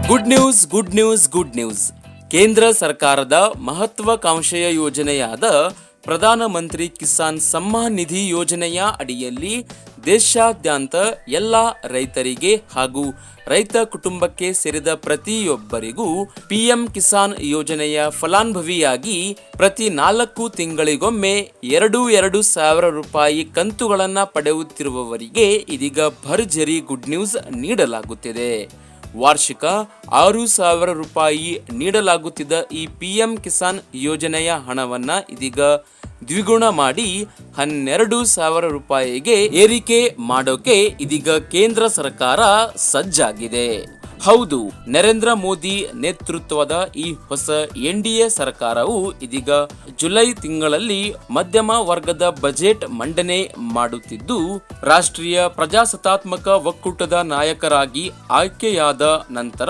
Good news. ಕೇಂದ್ರ ಸರ್ಕಾರದ ಮಹತ್ವಾಕಾಂಕ್ಷೆಯ ಯೋಜನೆಯಾದ ಪ್ರಧಾನಮಂತ್ರಿ ಕಿಸಾನ್ ಸಮ್ಮಾನ್ ನಿಧಿ ಯೋಜನೆಯ ಅಡಿಯಲ್ಲಿ ದೇಶಾದ್ಯಂತ ಎಲ್ಲ ರೈತರಿಗೆ ಹಾಗೂ ರೈತ ಕುಟುಂಬಕ್ಕೆ ಸೇರಿದ ಪ್ರತಿಯೊಬ್ಬರಿಗೂ ಪಿಎಂ ಕಿಸಾನ್ ಯೋಜನೆಯ ಫಲಾನುಭವಿಯಾಗಿ ಪ್ರತಿ 4 ತಿಂಗಳಿಗೊಮ್ಮೆ 2,000 ರೂಪಾಯಿ ಕಂತುಗಳನ್ನು ಪಡೆಯುತ್ತಿರುವವರಿಗೆ ಇದೀಗ ಭರ್ಜರಿ ಗುಡ್ ನ್ಯೂಸ್ ನೀಡಲಾಗುತ್ತಿದೆ. ವಾರ್ಷಿಕ 6,000 ರೂಪಾಯಿ ನೀಡಲಾಗುತ್ತಿದ್ದ ಈ ಪಿಎಂ ಕಿಸಾನ್ ಯೋಜನೆಯ ಹಣವನ್ನ ಇದೀಗ ದ್ವಿಗುಣ ಮಾಡಿ 12,000 ರೂಪಾಯಿಗೆ ಏರಿಕೆ ಮಾಡೋಕೆ ಇದೀಗ ಕೇಂದ್ರ ಸರ್ಕಾರ ಸಜ್ಜಾಗಿದೆ. ಹೌದು, ನರೇಂದ್ರ ಮೋದಿ ನೇತೃತ್ವದ ಈ ಹೊಸ ಎನ್ಡಿಎ ಸರ್ಕಾರವು ಇದೀಗ ಜುಲೈ ತಿಂಗಳಲ್ಲಿ ಮಧ್ಯಮ ವರ್ಗದ ಬಜೆಟ್ ಮಂಡನೆ ಮಾಡುತ್ತಿದ್ದು, ರಾಷ್ಟ್ರೀಯ ಪ್ರಜಾಸತ್ತಾತ್ಮಕ ಒಕ್ಕೂಟದ ನಾಯಕರಾಗಿ ಆಯ್ಕೆಯಾದ ನಂತರ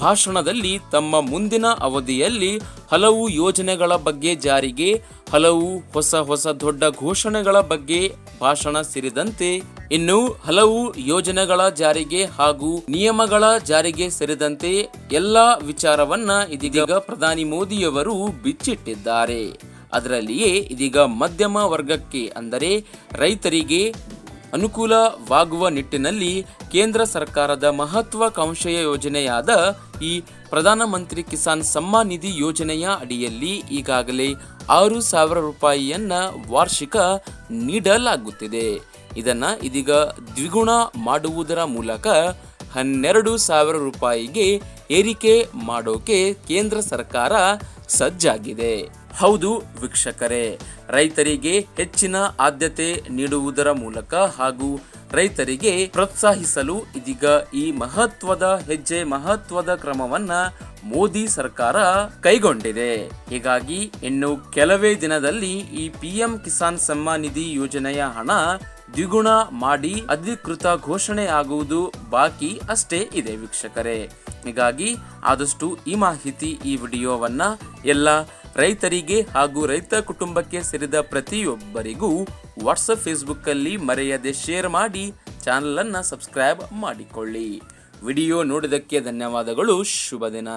ಭಾಷಣದಲ್ಲಿ ತಮ್ಮ ಮುಂದಿನ ಅವಧಿಯಲ್ಲಿ ಹಲವು ಯೋಜನೆಗಳ ಬಗ್ಗೆ ಜಾರಿಗೆ, ಹಲವು ಹೊಸ ದೊಡ್ಡ ಘೋಷಣೆಗಳ ಬಗ್ಗೆ ಭಾಷಣ ಸೇರಿದಂತೆ ಇನ್ನು ಹಲವು ಯೋಜನೆಗಳ ಜಾರಿಗೆ ಹಾಗೂ ನಿಯಮಗಳ ಜಾರಿಗೆ ಸೇರಿದಂತೆ ಎಲ್ಲ ವಿಚಾರವನ್ನ ಇದೀಗ ಪ್ರಧಾನಿ ಮೋದಿಯವರು ಬಿಚ್ಚಿಟ್ಟಿದ್ದಾರೆ. ಅದರಲ್ಲಿಯೇ ಇದೀಗ ಮಧ್ಯಮ ವರ್ಗಕ್ಕೆ ಅಂದರೆ ರೈತರಿಗೆ ಅನುಕೂಲವಾಗುವ ನಿಟ್ಟಿನಲ್ಲಿ ಕೇಂದ್ರ ಸರ್ಕಾರದ ಮಹತ್ವಾಕಾಂಕ್ಷೆಯ ಯೋಜನೆಯಾದ ಈ ಪ್ರಧಾನಮಂತ್ರಿ ಕಿಸಾನ್ ಸಮ್ಮಾನ್ ನಿಧಿ ಯೋಜನೆಯ ಅಡಿಯಲ್ಲಿ ಈಗಾಗಲೇ 6,000 ರೂಪಾಯಿಯನ್ನ ವಾರ್ಷಿಕ ನೀಡಲಾಗುತ್ತಿದೆ. ಇದನ್ನ ಇದೀಗ ದ್ವಿಗುಣ ಮಾಡುವುದರ ಮೂಲಕ 12,000 ರೂಪಾಯಿಗೆ ಏರಿಕೆ ಮಾಡೋಕೆ ಕೇಂದ್ರ ಸರ್ಕಾರ ಸಜ್ಜಾಗಿದೆ. ಹೌದು ವೀಕ್ಷಕರೇ, ರೈತರಿಗೆ ಹೆಚ್ಚಿನ ಆದ್ಯತೆ ನೀಡುವುದರ ಮೂಲಕ ಹಾಗೂ ರೈತರಿಗೆ ಪ್ರೋತ್ಸಾಹಿಸಲು ಇದೀಗ ಈ ಮಹತ್ವದ ಕ್ರಮವನ್ನ ಮೋದಿ ಸರ್ಕಾರ ಕೈಗೊಂಡಿದೆ. ಹೀಗಾಗಿ ಇನ್ನು ಕೆಲವೇ ದಿನದಲ್ಲಿ ಈ ಪಿಎಂ ಕಿಸಾನ್ ಸಮ್ಮಾನ್ ನಿಧಿ ಯೋಜನೆಯ ಹಣ ದ್ವಿಗುಣ ಮಾಡಿ ಅಧಿಕೃತ ಘೋಷಣೆ ಆಗುವುದು ಬಾಕಿ ಅಷ್ಟೇ ಇದೆ ವೀಕ್ಷಕರೇ. ಹೀಗಾಗಿ ಆದಷ್ಟು ಈ ವಿಡಿಯೋವನ್ನ ಎಲ್ಲ ರೈತರಿಗೆ ಹಾಗೂ ರೈತ ಕುಟುಂಬಕ್ಕೆ ಸೇರಿದ ಪ್ರತಿಯೊಬ್ಬರಿಗೂ ವಾಟ್ಸಪ್, ಫೇಸ್ಬುಕ್ ಅಲ್ಲಿ ಮರೆಯದೆ ಶೇರ್ ಮಾಡಿ ಚಾನಲ್ ಅನ್ನ ಸಬ್ಸ್ಕ್ರೈಬ್ ಮಾಡಿಕೊಳ್ಳಿ. ವಿಡಿಯೋ ನೋಡಿದಕ್ಕೆ ಧನ್ಯವಾದಗಳು. ಶುಭ ದಿನ.